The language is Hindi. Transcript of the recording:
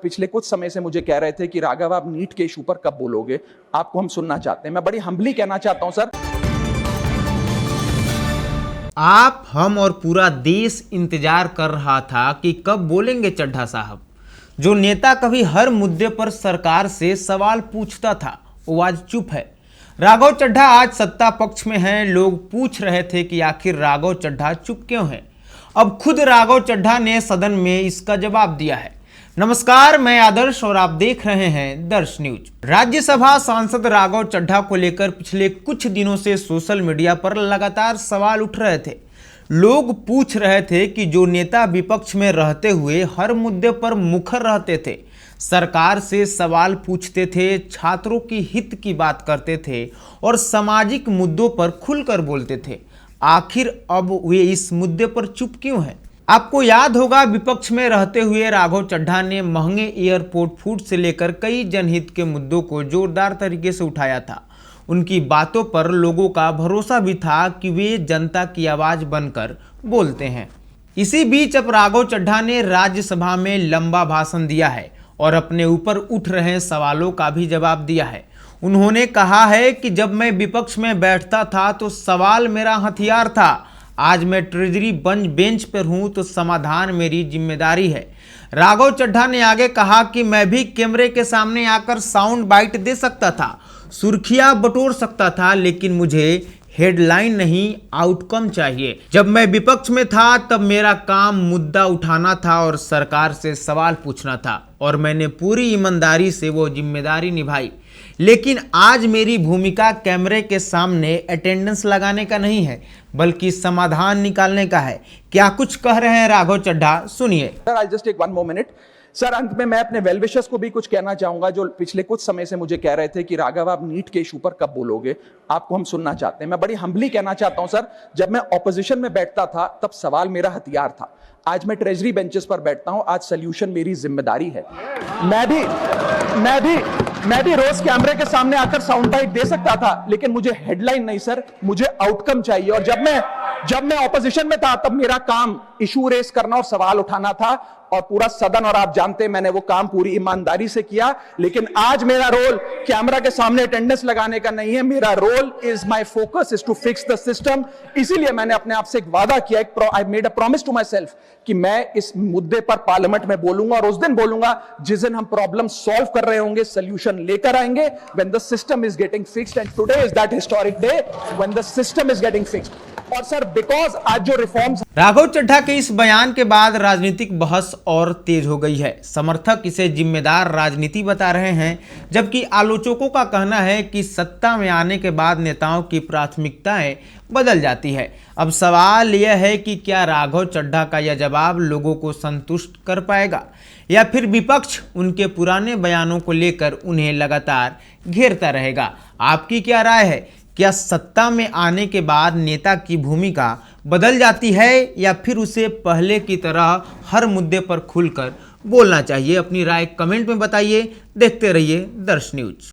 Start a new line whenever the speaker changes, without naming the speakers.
पिछले कुछ समय से मुझे कह रहे थे कि राघव आप नीट के इशू पर कब बोलोगे, आपको हम सुनना चाहते हैं। मैं बड़ी हम्बली कहना चाहता हूं सर,
आप, हम और पूरा देश इंतजार कर रहा था कि कब बोलेंगे चड्ढा साहब। जो नेता कभी हर मुद्दे पर सरकार से सवाल पूछता था वो आज चुप है। राघव चड्ढा आज सत्ता पक्ष में हैं। लोग पूछ रहे थे कि आखिर राघव चड्ढा चुप क्यों है। अब खुद राघव चड्ढा ने सदन में इसका जवाब दिया है। नमस्कार, मैं आदर्श और आप देख रहे हैं दर्श न्यूज। राज्यसभा सांसद राघव चड्ढा को लेकर पिछले कुछ दिनों से सोशल मीडिया पर लगातार सवाल उठ रहे थे। लोग पूछ रहे थे कि जो नेता विपक्ष में रहते हुए हर मुद्दे पर मुखर रहते थे, सरकार से सवाल पूछते थे, छात्रों की हित की बात करते थे और सामाजिक मुद्दों पर खुलकर बोलते थे, आखिर अब वे इस मुद्दे पर चुप क्यों हैं। आपको याद होगा, विपक्ष में रहते हुए राघव चड्ढा ने महंगे एयरपोर्ट फूड से लेकर कई जनहित के मुद्दों को जोरदार तरीके से उठाया था। उनकी बातों पर लोगों का भरोसा भी था कि वे जनता की आवाज बनकर बोलते हैं। इसी बीच अब राघव चड्ढा ने राज्यसभा में लंबा भाषण दिया है और अपने ऊपर उठ रहे सवालों का भी जवाब दिया है। उन्होंने कहा है कि जब मैं विपक्ष में बैठता था तो सवाल मेरा हथियार था, आज मैं ट्रेजरी बेंच पर हूं तो समाधान मेरी जिम्मेदारी है। राघव चड्ढा ने आगे कहा कि मैं भी कैमरे के सामने आकर साउंड बाइट दे सकता था, सुर्खियां बटोर सकता था, लेकिन मुझे हेडलाइन नहीं आउटकम चाहिए। जब मैं विपक्ष में था तब मेरा काम मुद्दा उठाना था और सरकार से सवाल पूछना था और मैंने पूरी ईमानदारी से वो जिम्मेदारी निभाई। लेकिन आज मेरी भूमिका कैमरे के सामने अटेंडेंस लगाने का नहीं है, बल्कि समाधान निकालने का है। क्या कुछ कह रहे हैं राघव चड्ढा, सुनिए।
Sir I just take one more minute. Sir अंत में मैं अपने वेल विशर्स को भी कुछ कहना चाहूंगा जो पिछले कुछ समय से मुझे कह रहे थे कि राघव आप नीट के इशू पर कब बोलोगे, आपको हम सुनना चाहते हैं। मैं बड़ी हम्बली कहना चाहता हूं सर, जब मैं ऑपोजिशन में बैठता था तब सवाल मेरा हथियार था, आज मैं ट्रेजरी बेंचेस पर बैठता हूं, आज सोल्यूशन मेरी जिम्मेदारी है। मैं भी रोज कैमरे के सामने आकर साउंड बाइट दे सकता था, लेकिन मुझे हेडलाइन नहीं सर, मुझे आउटकम चाहिए। और जब मैं ऑपोजिशन में था तब मेरा काम इशू रेस करना और सवाल उठाना था और पूरा सदन, और आप जानते हैं मैंने वो काम पूरी ईमानदारी से किया। लेकिन आज मेरा रोल कैमरा के सामने अटेंडेंस लगाने का नहीं है, मेरा role is my focus is to fix the system. इसीलिए मैंने अपने आप से एक वादा किया, I made a promise to myself कि मैं इस मुद्दे पर पार्लियामेंट में बोलूंगा और उस दिन बोलूंगा जिस दिन हम प्रॉब्लम सॉल्व कर रहे होंगे, सोल्यूशन लेकर आएंगे, when the system is getting fixed. And today is that historic day when the system is getting fixed. और सर बिकॉज आज जो रिफॉर्म्स।
राघव चड्ढा के इस बयान के बाद राजनीतिक बहस और तेज हो गई है। समर्थक इसे जिम्मेदार राजनीति बता रहे हैं, जबकि आलोचकों का कहना है कि सत्ता में आने के बाद नेताओं की प्राथमिकताएं बदल जाती है। अब सवाल यह है कि क्या राघव चड्ढा का यह जवाब लोगों को संतुष्ट कर पाएगा या फिर विपक्ष उनके पुराने बयानों को लेकर उन्हें लगातार घेरता रहेगा। आपकी क्या राय है? क्या सत्ता में आने के बाद नेता की भूमिका बदल जाती है या फिर उसे पहले की तरह हर मुद्दे पर खुलकर बोलना चाहिए? अपनी राय कमेंट में बताइए। देखते रहिए दर्श न्यूज।